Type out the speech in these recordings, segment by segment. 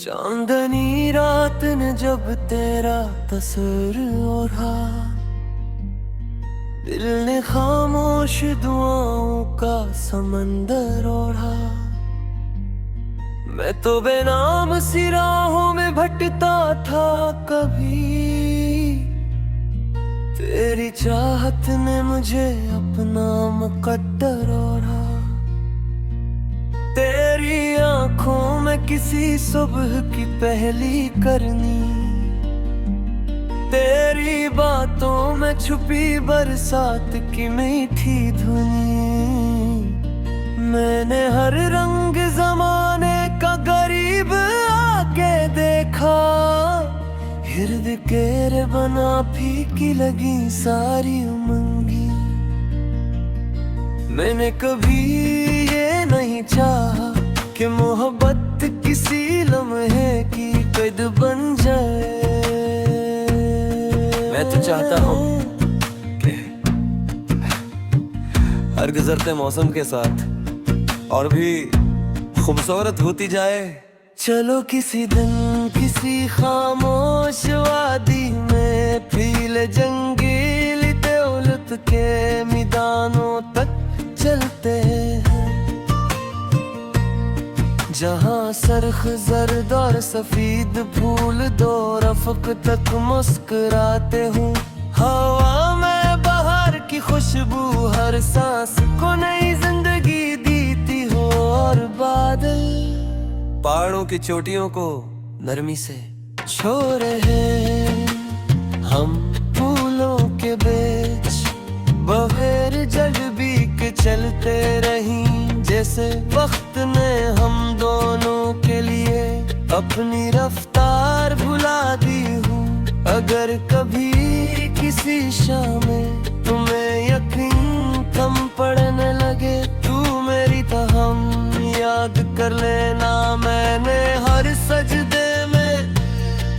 चांदनी रात ने जब तेरा तस्वीर ओढ़ा, दिल ने खामोश दुआओं का समंदर ओढ़ा। मैं तो बेनाम सी राहों में भटकता था कभी, तेरी चाहत ने मुझे अपना मुकद्दर ओढ़ा। तेरी आंखों में किसी सुबह की पहली करनी, तेरी बातों में छुपी बरसात की मीठी धुनी। मैंने हर रंग जमाने का गरीब आके देखा, हिर्द केर बना फीकी लगी सारी उमंगी। मैंने कभी ये नहीं चाहा कि मोहब्बत किसी लम्हे की कैद बन जाए। मैं तो चाहता हूँ कि हर गुजरते मौसम के साथ और भी खूबसूरत होती जाए। चलो किसी दिन किसी खामोश वादी में फील जंगीली दौलत के मैदानों तक चलते हैं, जहाँ सरख जर्द और सफेद फूल दो रफ़्क तक मुस्कुराते हूँ। हवा में बाहर की खुशबू हर सांस को नई जिंदगी देती हो, और बादल पहाड़ों की चोटियों को नरमी से छू रहे हैं। हम फूलों के बीच बगैर जग भी के चलते रहीं, जैसे वक्त ने हम दोनों के लिए अपनी रफ्तार भुला दी हूँ। अगर कभी किसी शाम में तुम्हें यकीन कम पड़ने लगे, तू मेरी हम याद कर लेना। मैंने हर सजदे में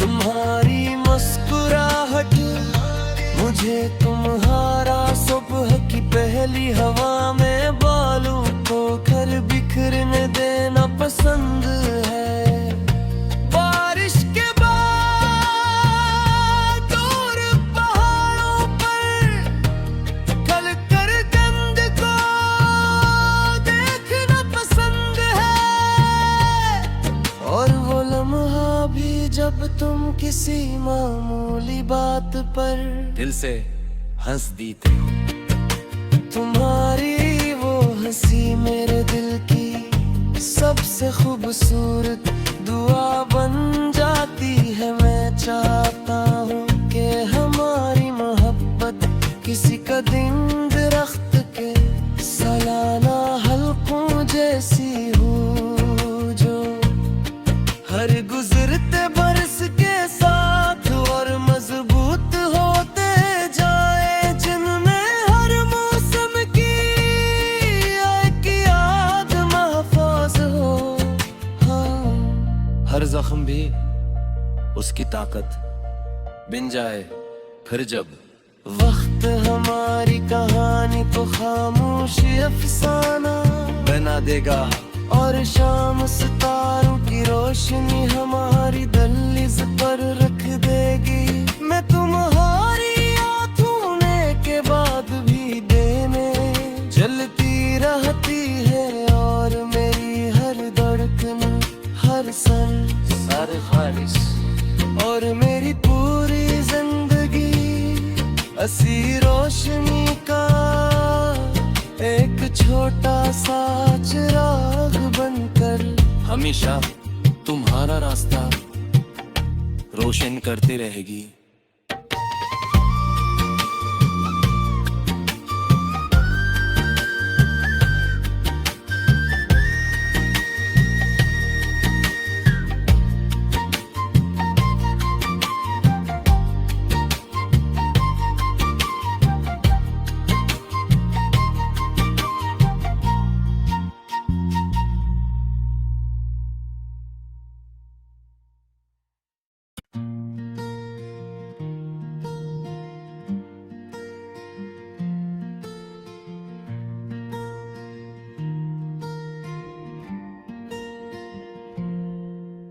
तुम्हारी मुस्कुराहट, मुझे तुम्हारा सुबह की पहली हवा में बालों को घर बिखरने देना पसंद है। बारिश के बाद दूर पहाड़ों पर खल कर गंद को देखना पसंद है, और वो लम्हा भी जब तुम किसी मामूली बात पर दिल से हंस दी थी। तुम्हारी वो हंसी मेरे दिल की सबसे खूबसूरत दुआ बन जाती है। मैं चाहता हूँ कि हमारी मोहब्बत किसी कदीम दरख्त के सालाना हल्कों जैसी हो, जो हर गुजरते बरस के साथ और मजबूत होते जाए, जिनमें हर मौसम की एक याद महफूज हो। हाँ, हर जख्म भी उसकी ताकत बिन जाए, फिर जब वक्त हमारी कहानी को खामोशी अफसाना बना देगा, और शाम सितारों की रोशनी हमारी दहलीज पर रख देगी। मैं तुम्हारी याद छूने के बाद भी देने जलती रहती है, और मेरी हर धड़कन हर सांस हर ख्वाहिश और मेरी पूरी जिंदगी हसी रोशनी का एक छोटा सा चिराग बनकर हमेशा तुम्हारा रास्ता रोशन करती रहेगी।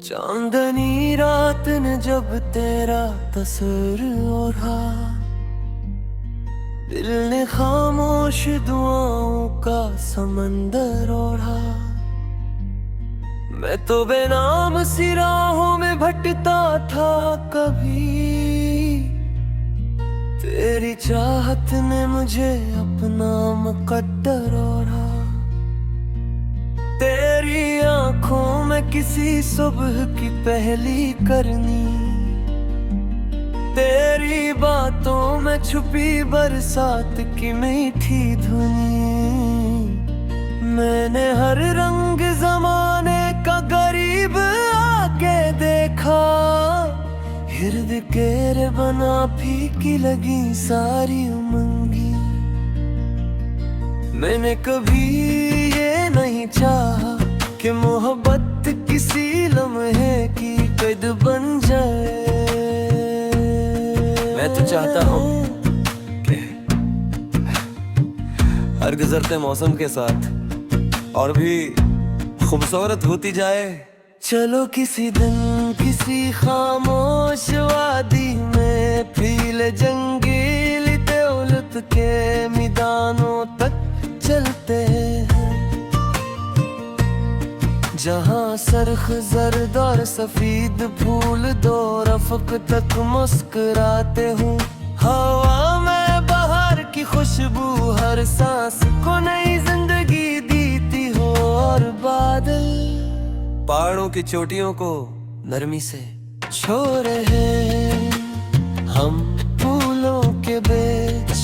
चांदनी रात ने जब तेरा तस्वर ओढ़ा, दिल ने खामोश दुआओं का समंदर ओढ़ा। मैं तो बेनाम सी राहों में भटकता था कभी, तेरी चाहत ने मुझे अपना मुकद्दर ओढ़ा। तेरी आंखों में किसी सुबह की पहली करनी, तेरी बातों में छुपी बरसात की मीठी धुनी। मैंने हर रंग जमाने का गरीब आके देखा, हिर्द केर बना फीकी लगी सारी उमंगी। मैंने कभी ये नहीं चाहा कि मोहब्बत किसी लम्हे की कैद बन जाए। मैं तो चाहता हूँ कि हर गुजरते मौसम के साथ और भी खूबसूरत होती जाए। चलो किसी दिन किसी खामोश वादी में फील जंगीली दौलत के मैदानों तक चलते हैं, जहाँ सरख जर्द और सफेद फूल दो रफ़क़ तक मुस्कुराते हूँ। हवा में बहार की खुशबू हर सांस को नई जिंदगी देती हो, और बादल पहाड़ों की चोटियों को नरमी से छू रहे हैं। हम फूलों के बीच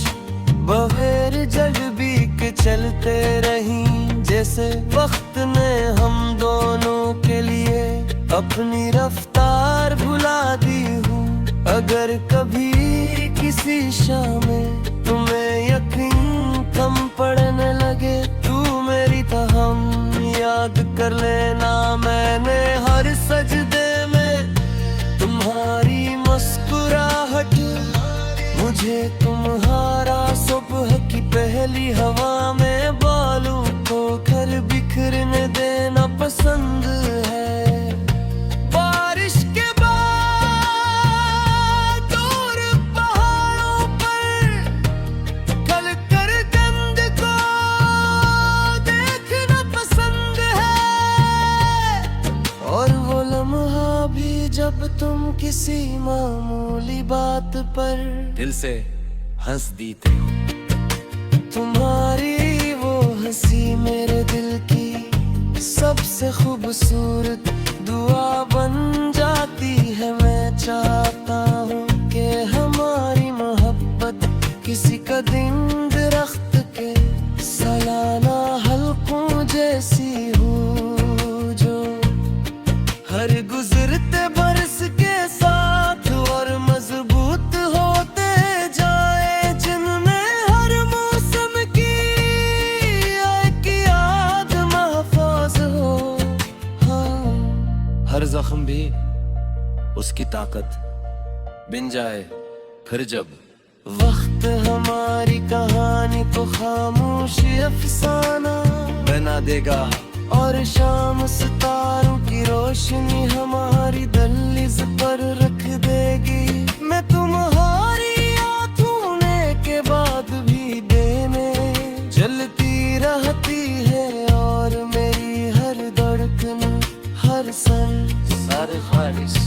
बगैर जग भी के चलते रहीं, जैसे वक्त ने हम दोनों के लिए अपनी रफ्तार भुला दी हूँ। अगर कभी किसी शाम में तुम्हें यकीन कम पड़ने लगे, तू मेरी हम याद कर लेना। मैंने हर सजदे में तुम्हारी मुस्कुराहट, मुझे तुम्हारा सुबह की पहली हवा में बालों को घर बिखरने देना पसंद है। बारिश के बाद और पहाड़ों पर खल कर गंद को देखना पसंद है, और वो लम्हा भी जब तुम किसी मामूली बात पर दिल से हंस दी थे। तुम्हारी वो हंसी मेरे दिल की सबसे खूबसूरत दुआ बन जाती है। मैं चाहता हूँ कि हमारी मोहब्बत किसी कदीम दरख्त के सालाना हल्कों जैसी हो, जो हर गुजरते बरस के साथ और मजबूत होते जाए, जिनमें हर मौसम की एक याद महफूज हो। हाँ, हर जख्म भी उसकी ताकत बिन जाए। फिर जब वक्त हमारी कहानी को खामोशी अफसाना बना देगा, और शाम सितारों की रोशनी हमारी दहलीज पर रख देगी, मैं तुम्हारी याद होने के बाद भी देने जलती रहती है। और मेरी हर धड़कन, हर सांस, हर ख्वाहिश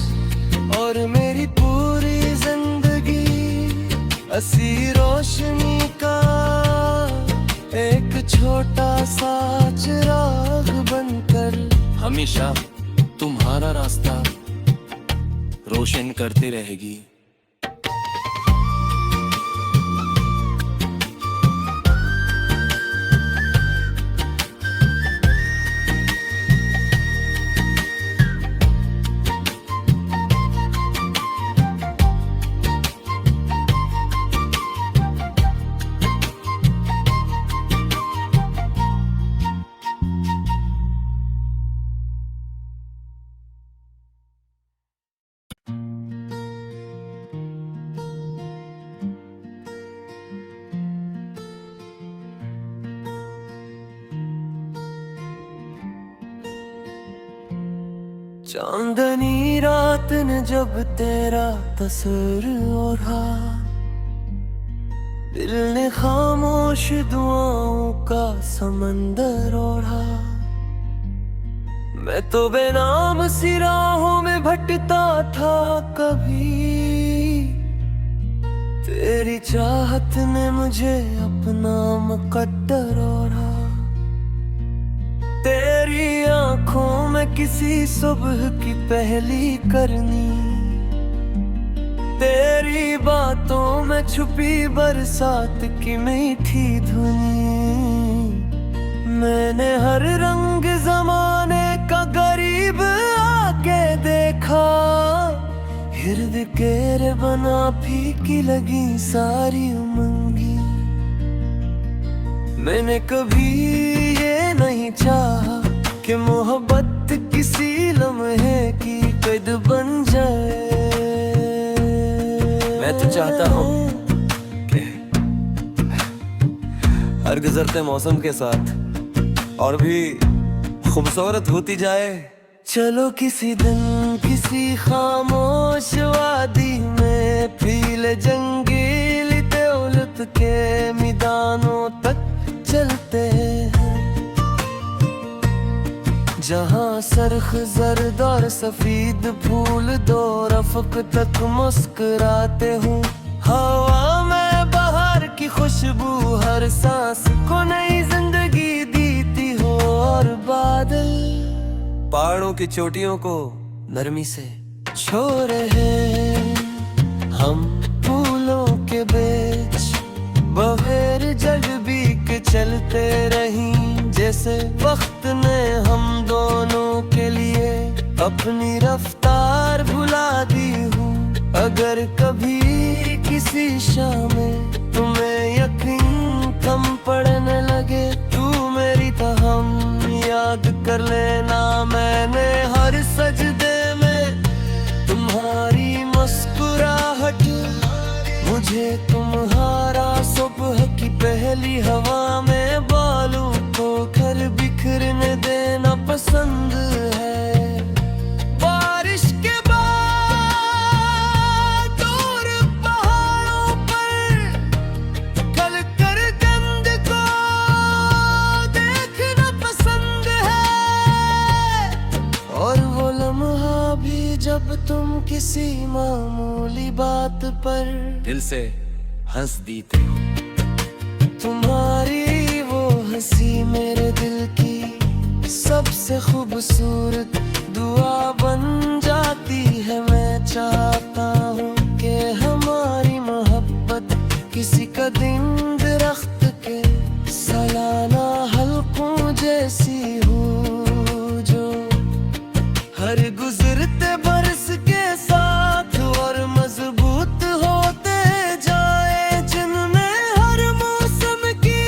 और मेरी पूरी जिंदगी ऐसी रोशनी का एक छोटा सा चिराग बनकर हमेशा तुम्हारा रास्ता रोशन करती रहेगी। चांदनी रात ने जब तेरा तस्वीर ओढ़ा, दिल ने खामोश दुआओं का समंदर ओढ़ा। मैं तो बेनाम सी राहों में भटकता था कभी, तेरी चाहत ने मुझे अपना मुकद्दर ओढ़ा। तेरी आंखों में किसी सुबह की पहली करनी, तेरी बातों में छुपी बरसात की मीठी धुनी। मैंने हर रंग जमाने का गरीब आके देखा, हिर्द केर बना फीकी लगी सारी उमंगी। मैंने कभी ये नहीं चाहा कि मोहब्बत किसी लम्हे की कैद बन जाए। मैं तो चाहता हूँ कि हर गुजरते मौसम के साथ और भी खूबसूरत होती जाए। चलो किसी दिन किसी खामोश वादी में पीले जंगीली दौलत के मैदानों तक चलते हैं, जहाँ सरख जर्द और सफेद फूल दो रफ़्क तक मुस्कुराते हूँ। हवा में बहार की खुशबू हर सांस को नई जिंदगी देती हो, और बादल पहाड़ों की चोटियों को नरमी से छू रहे हैं। हम फूलों के बीच बगैर जग भी के चलते रही, जैसे वक्त ने हम दोनों के लिए अपनी रफ्तार भुला दी हूँ। अगर कभी किसी शाम में तुम्हें यकीन कम पड़ने लगे, तू मेरी हम याद कर लेना। मैंने हर सजदे में तुम्हारी मुस्कुराहट, मुझे तुम्हारा सुबह की पहली हवा में बालों को घर बिखरने देना पसंद है। बारिश के बाद दूर पहाड़ों पर खल कर गंद को देखना पसंद है, और वो लम्हा भी जब तुम किसी मामूली बात पर दिल से हंस दी थे। तुम्हारी वो हंसी मेरे दिल की सबसे खूबसूरत दुआ बन जाती है। मैं चाहता हूँ कि हमारी मोहब्बत किसी कदीम दरख्त के सालाना हल्कों जैसी हो, जो हर गुजरते बरस के साथ और मजबूत होते जाए, जिनमें हर मौसम की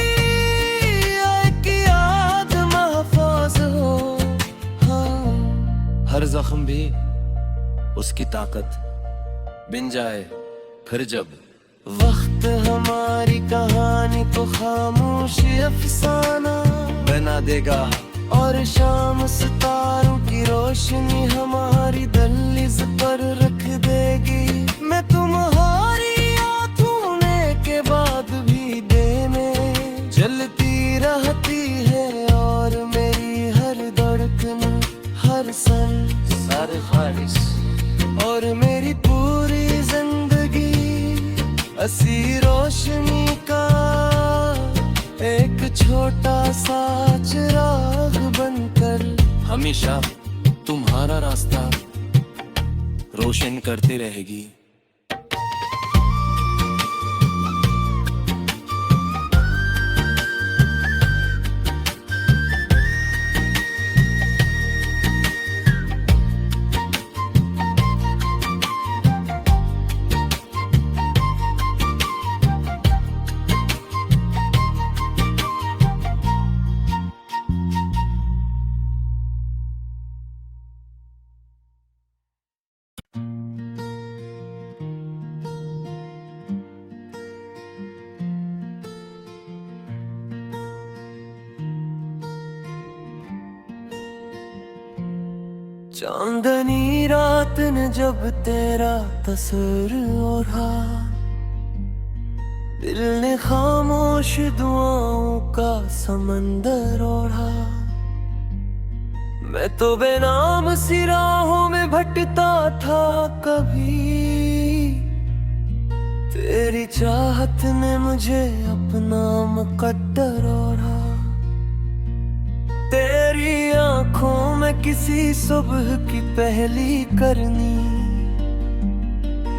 एक याद महफूज हो। हाँ, हर जख्म भी उसकी ताकत बिन जाए, फिर जब वक्त हमारी कहानी को खामोशी अफसाना बना देगा, और शाम सितारों की रोशनी हमारी दहलीज पर रख देगी। मैं तुम्हारी याद छूने के बाद भी दिल में जलती रहती है, और मेरी हर धड़कन हर सांस हर ख्वाहिश और मेरी पूरी जिंदगी ऐसी रोशनी का एक छोटा सा चिराग बनकर हमेशा तुम्हारा रास्ता रोशन करती रहेगी। चांदनी रात ने जब तेरा तस्वर ओढ़ा, दिल ने खामोश दुआओं का समंदर ओढ़ा। मैं तो बेनाम सी राहों में भटकता था कभी, तेरी चाहत ने मुझे अपना मुकद्दर ओढ़ा। तेरी आंखों में किसी सुबह की पहली करनी,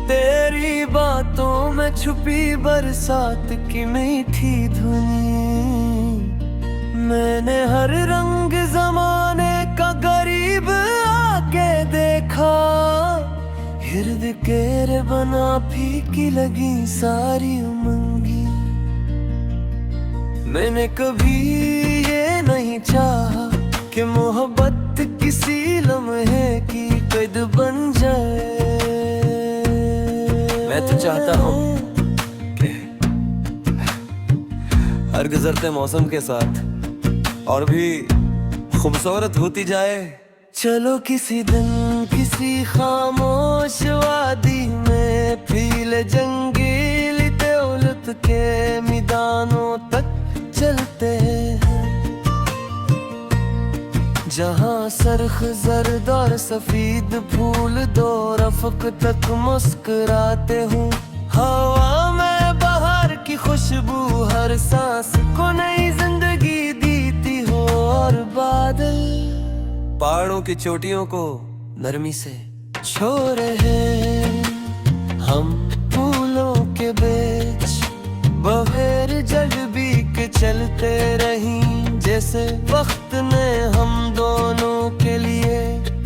तेरी बातों में छुपी बरसात की मीठी धुनी। मैंने हर रंग जमाने का गरीब आके देखा, हिर्द केर बना फीकी लगी सारी उमंगी। मैंने कभी ये नहीं चाहा कि मोहब्बत किसी लम्हे की कैद बन जाए। मैं तो चाहता हूँ कि हर गुजरते मौसम के साथ और भी खूबसूरत होती जाए। चलो किसी दिन किसी खामोश वादी में फील जंगीली दौलत के मैदानों तक चलते हैं, जहाँ सरख जर्द और सफेद फूल दो रफ़क़ तक मुस्कुराते हूँ। हवा में बहार की खुशबू हर सांस को नई जिंदगी देती हो, और बादल पहाड़ों की चोटियों को नरमी से छू रहे हैं। हम फूलों के बीच बगैर जग भी के चलते रहीं, जैसे वक्त ने हम दोनों के लिए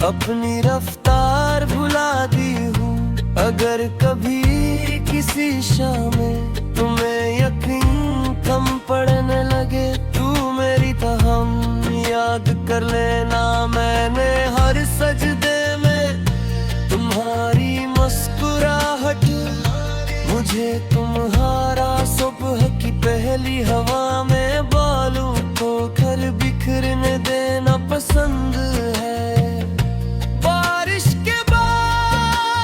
अपनी रफ्तार भुला दी हूँ। अगर कभी किसी शाम में तुम्हें यकीन कम पड़ने लगे, तू मेरी तहम याद कर लेना। मैंने हर सजदे में तुम्हारी मुस्कुराहट, मुझे तुम्हारा सुबह की पहली हवा में बालों को घर बिखरने देना पसंद है। बारिश के बाद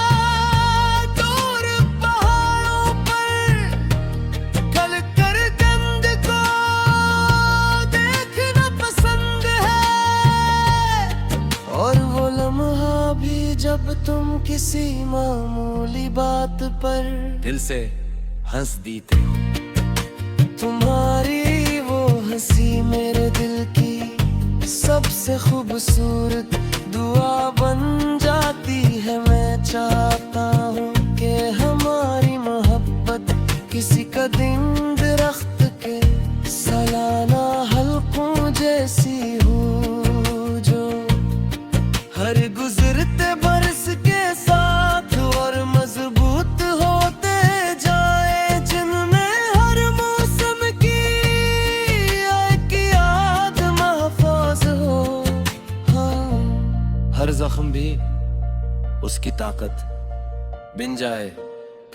दूर पहाड़ों पर खल कर गंद को देखना पसंद है, और वो लम्हा भी जब तुम किसी मामूली बात पर दिल से हंस दी थे। तुम्हारी वो हंसी मेरे दिल की सबसे खूबसूरत दुआ बन जाती है। मैं चाहता हूँ कि हमारी मोहब्बत किसी कदीम दरख्त के सालाना हल्कों जैसी हो, जो हर गुजरते बरस के साथ और मजबूत होते जाए, जिनमें हर मौसम की एक याद महफूज हो। हाँ, हर जख्म भी उसकी ताकत बिन जाए।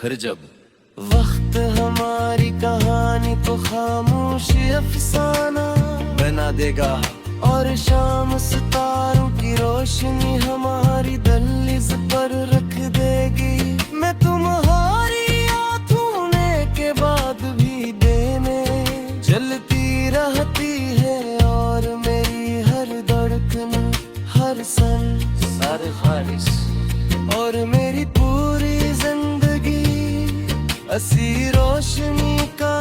फिर जब वक्त हमारी कहानी को खामोशी अफसाना बना देगा, और शाम सितारों की रोशनी हमारी दहलीज पर रख देगी, मैं तुम्हारी याद होने के बाद भी देने जलती रहती है। और मेरी हर धड़कन, हर सांस, हर ख्वाहिश और मेरी पूरी जिंदगी ऐसी रोशनी का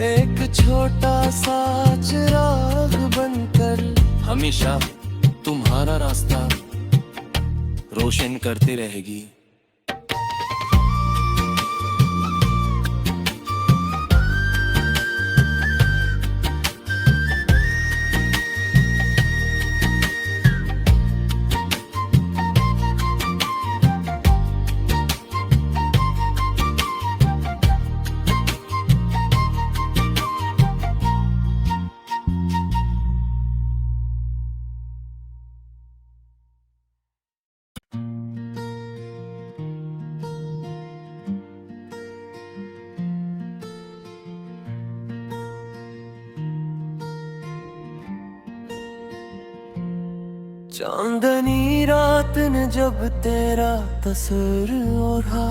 एक छोटा सा चिराग बनकर हमेशा तुम्हारा रास्ता रोशन करती रहेगी। चांदनी रात ने जब तेरा तस्वीर ओढ़ा,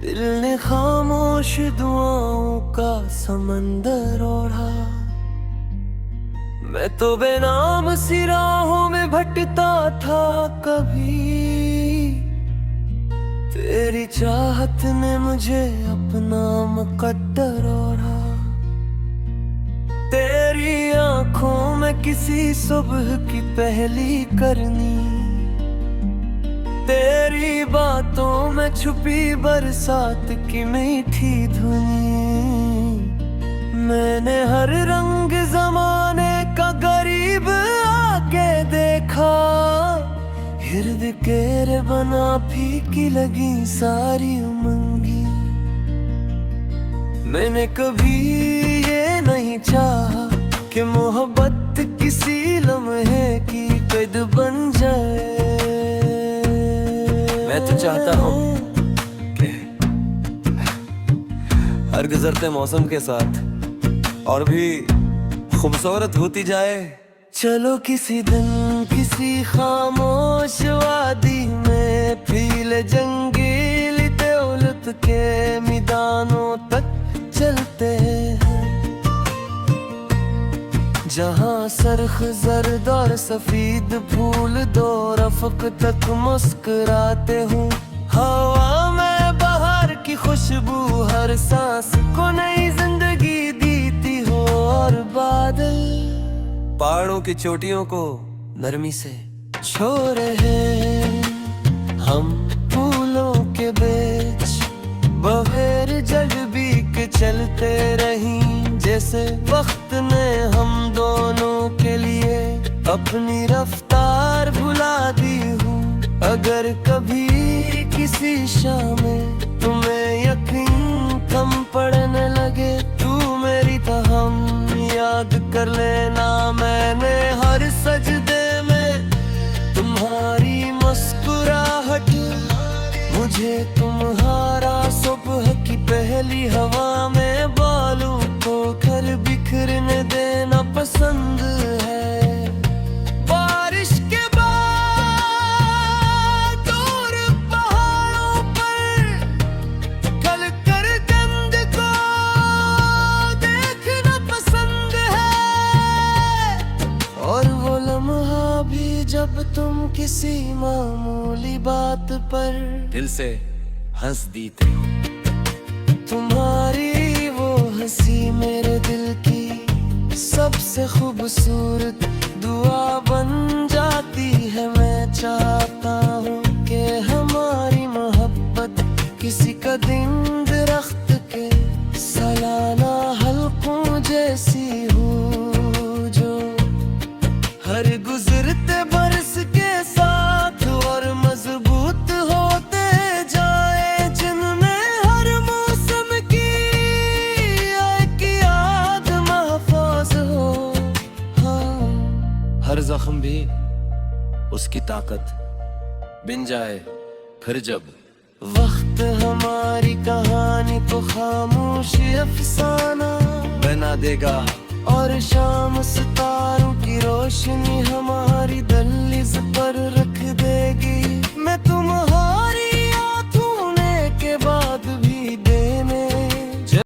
दिल ने खामोश दुआओं का समंदर ओढ़ा। मैं तो बेनाम सी राहों में भटकता था कभी, तेरी चाहत ने मुझे अपना मुकद्दर ओढ़ा। तेरी आंखों में किसी सुबह की पहली करनी, तेरी बातों में छुपी बरसात की मीठी धुनी। मैंने हर रंग जमाने का गरीब आके देखा, हिर्द केर बना फीकी लगी सारी उमंगी। मैंने कभी ये नहीं चाहा कि मोहब्बत किसी लम्हे की कैद बन जाए। मैं तो चाहता हूँ कि हर गुजरते मौसम के साथ और भी खूबसूरत होती जाए। चलो किसी दिन किसी खामोश वादी में फील जंगीली दौलत के मैदानों तक चलते हैं, जहाँ सरख जर्द और सफेद फूल दो रफ़क़ तक मुस्कुराते हूँ। हवा में बहार की खुशबू हर सांस को नई जिंदगी देती हो, और बादल पहाड़ों की चोटियों को नरमी से छू रहे हैं। हम फूलों के बीच बगैर जग भी के चलते रही, जैसे वक्त ने हम दोनों के लिए अपनी रफ्तार भुला दी हूँ। अगर कभी किसी शाम में तुम्हें यकीन कम पड़ने लगे, तू मेरी हम याद कर लेना। मैंने हर सजदे में तुम्हारी मुस्कुराहट, मुझे तुम्हारा सुबह की पहली हवा में बालों को घर बिखरने देना पसंद है। बारिश के बाद दूर पहाड़ों पर खल कर गंद को देखना पसंद है, और वो लम्हा भी जब तुम किसी मामूली बात पर दिल से हंस दी थी। तुम्हारी वो हंसी मेरे दिल की सबसे खूबसूरत दुआ बन जाती है। मैं चाहता हूँ कि हमारी मोहब्बत किसी कदीम दरख्त के सालाना हल्कों जैसी हो, जो हर गुजरते बरस के साथ और मजबूत होते जाए, जिनमें हर मौसम की एक याद महफूज हो। हाँ, हर जख्म भी उसकी ताकत बिन जाए, फिर जब वक्त हमारी कहानी को खामोशी अफसाना बना देगा, और शाम सितारों की रोशनी हमारी दहलीज पर रख देगी। मैं तुम्हारी